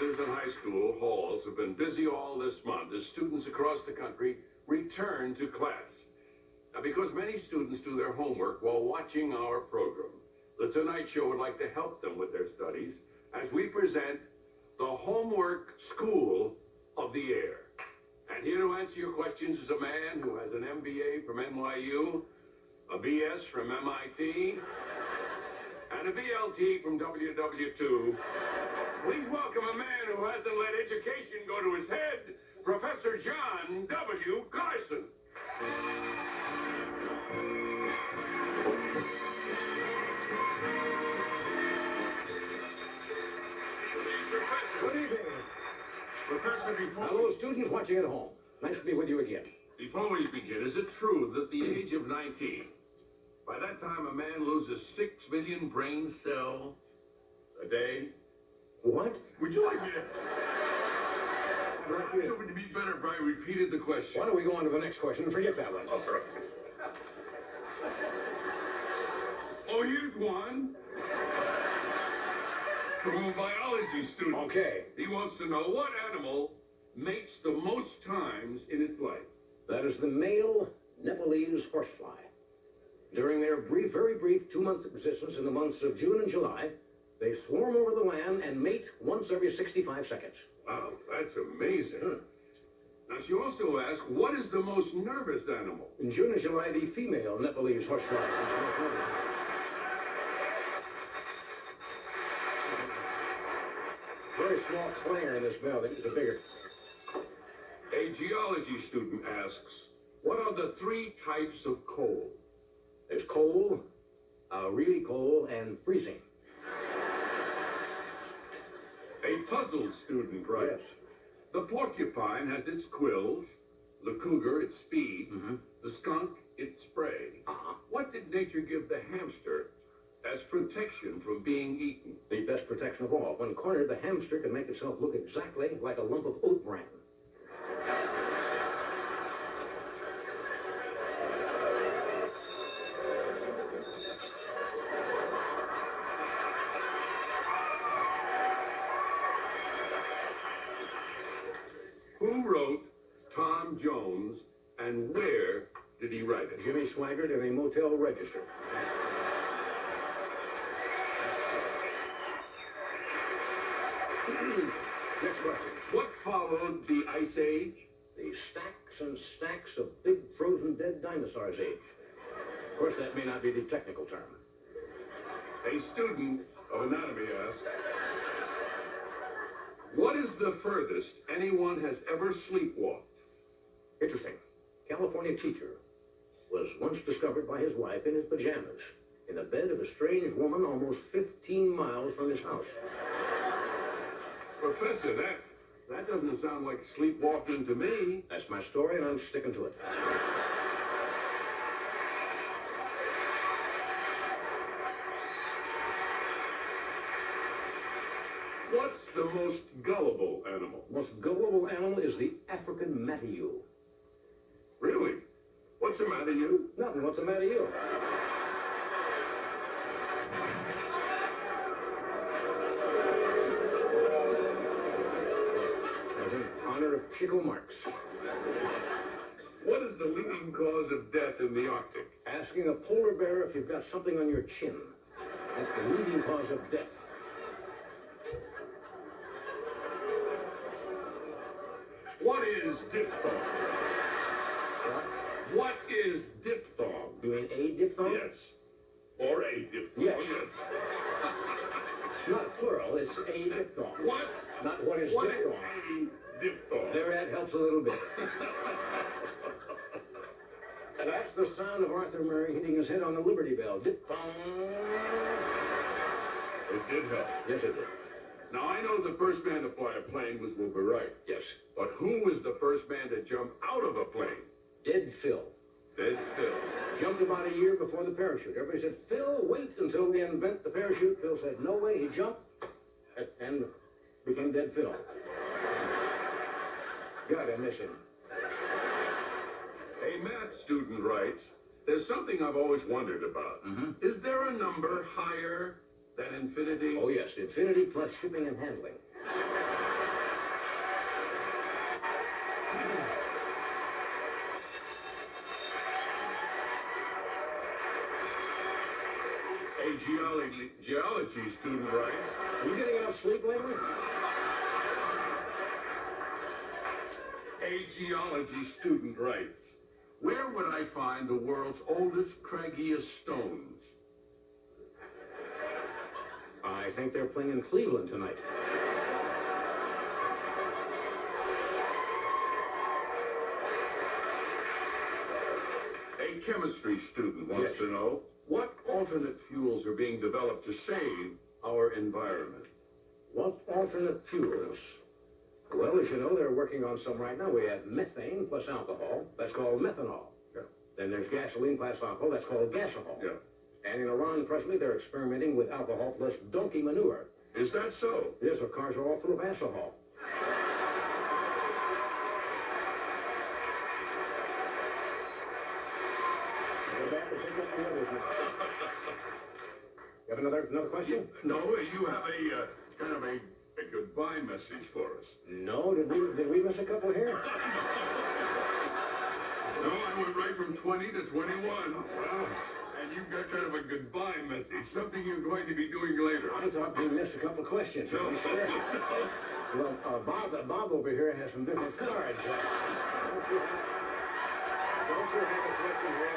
colleges and high school halls have been busy all this month as students across the country return to class. Now, because many students do their homework while watching our program, The Tonight Show would like to help them with their studies as we present the Homework School of the Air. And here to answer your questions is a man who has an MBA from NYU, a BS from MIT, and a BLT from WW2. Please welcome a man who hasn't let education go to his head, Professor John W. Carson. Good evening. Professor, Hello, students watching at home. Nice to be with you again. Before we begin, is it true that at the age of 19, by that time a man loses 6 million brain cells a day? What? Would you like me to... It would be better if I repeated the question. Why don't we go on to the next question and forget that one? All right. Oh, here's one. From a biology student. Okay. He wants to know what animal mates the most times in its life. That is the male Nepalese horsefly. During their brief, very brief 2 months of existence in the months of June and July, they swarm over the land and mate once every 65 seconds. Wow, that's amazing. Now, she also asked, what is the most nervous animal? In June and July, the female Nepalese horsefly is the most nervous. Very small clanger in this bell. It's a bigger. A geology student asks, what are the 3 types of coal? There's coal, really coal, and freezing. A puzzled student writes, the porcupine has its quills, the cougar its speed, the skunk its spray. What did nature give the hamster as protection from being eaten? The best protection of all. When cornered, the hamster can make itself look exactly like a lump of oat bran. Who wrote Tom Jones, and where did he write it? Jimmy Swaggart in a motel register. Next question. What followed the Ice Age? The stacks and stacks of big frozen dead dinosaurs age. Of course, that may not be the technical term. A student of anatomy asked, what is the furthest anyone has ever sleepwalked? Interesting. California teacher was once discovered by his wife in his pajamas in the bed of a strange woman almost 15 miles from his house. Professor, that doesn't sound like sleepwalking to me. That's my story, and I'm sticking to it. What's the most gullible animal? Most gullible animal is the African matayu. Really? What's the matter, you? Nothing. What's the matter, you? In honor of Chico Marx. What is the leading cause of death in the Arctic? Asking a polar bear if you've got something on your chin. That's the leading cause of death. What is diphthong? What is diphthong? You mean a diphthong? Yes. Or a diphthong. Yes. It's not plural, it's a diphthong. What? Not what is What is diphthong. a diphthong? There, that helps a little bit. That's the sound of Arthur Murray hitting his head on the Liberty Bell. Diphthong. It did help. Yes, it did. Now, I know the first man to fly a plane was Wilbur Wright. Yes. But who was the first man to jump out of a plane? Dead Phil. Dead Phil. Jumped about a year before the parachute. Everybody said, Phil, wait until we invent the parachute. Phil said, no way. He jumped and became Dead Phil. God, I miss him. A math student writes, there's something I've always wondered about. Is there a number higher than infinity? Oh, yes. Infinity plus shipping and handling. geology student writes. Are you getting enough sleep lately? A geology student writes, where would I find the world's oldest, craggiest stones? I think they're playing in Cleveland tonight. A chemistry student wants Yes. to know, what alternate fuels are being developed to save our environment? What alternate fuels? Well, as you know, they're working on some right now. We have methane plus alcohol. That's called methanol. Yeah. Then there's gasoline plus alcohol. That's called gasohol. Yeah. And in Iran, presently, they're experimenting with alcohol plus donkey manure. Is that so? Yes, our cars are all full of alcohol. You have another question? No, you have a kind of a goodbye message for us. No, did we miss a couple here? No, I went right from 20 to 21. Wow. And you've got kind of a goodbye message, something you're going to be doing later. I thought we missed a couple questions. No. Well, Bob over here has some different cards. Don't you have a question here?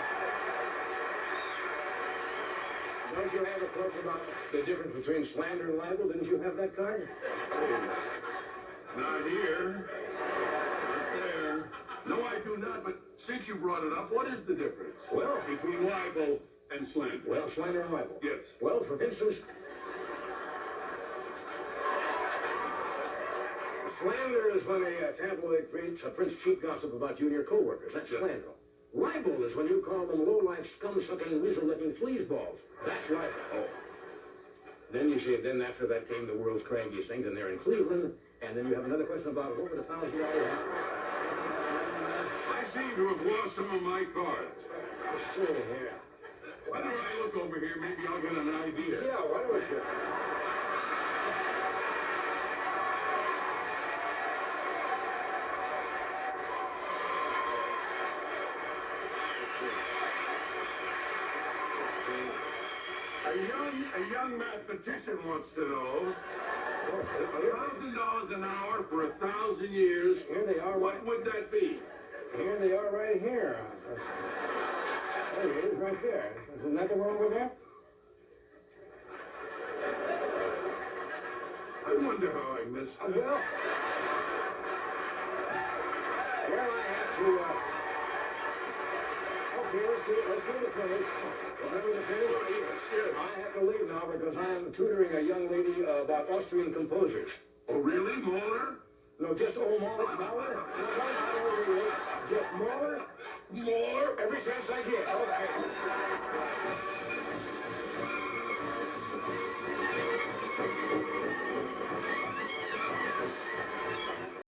Don't you have a question about the difference between slander and libel? Didn't you have that card? Not here. Not there. No, I do not, but since you brought it up, what is the difference? Well, between libel and slander. well, slander and libel. Yes. Well, for instance, slander is when a tabloid prints cheap gossip about you and your coworkers. That's slander. Libel is when you call them low-life, scum-sucking, weasel-licking fleasballs. That's libel. Oh. Then you see, then after that came the world's craggiest things, and they're in Cleveland. And then you have another question about what would $1,000 I seem to have lost some of my cards. Let's see here. Why don't I look over here? Maybe I'll get an idea. Yeah, why don't you? A young mathematician wants to know, $1,000 an hour for 1,000 years. Here they are. What would that be? Here they are right here. There it is, right there. Isn't that the one over there? I wonder how I missed that. Well, I have to, okay, let's do the finish. Remember the finish? Yes. I have to leave now because I am tutoring a young lady about Austrian composers. Oh, really? Mahler? No, just Mahler. Mahler? Just Mahler? Mahler? Every chance I get. Okay.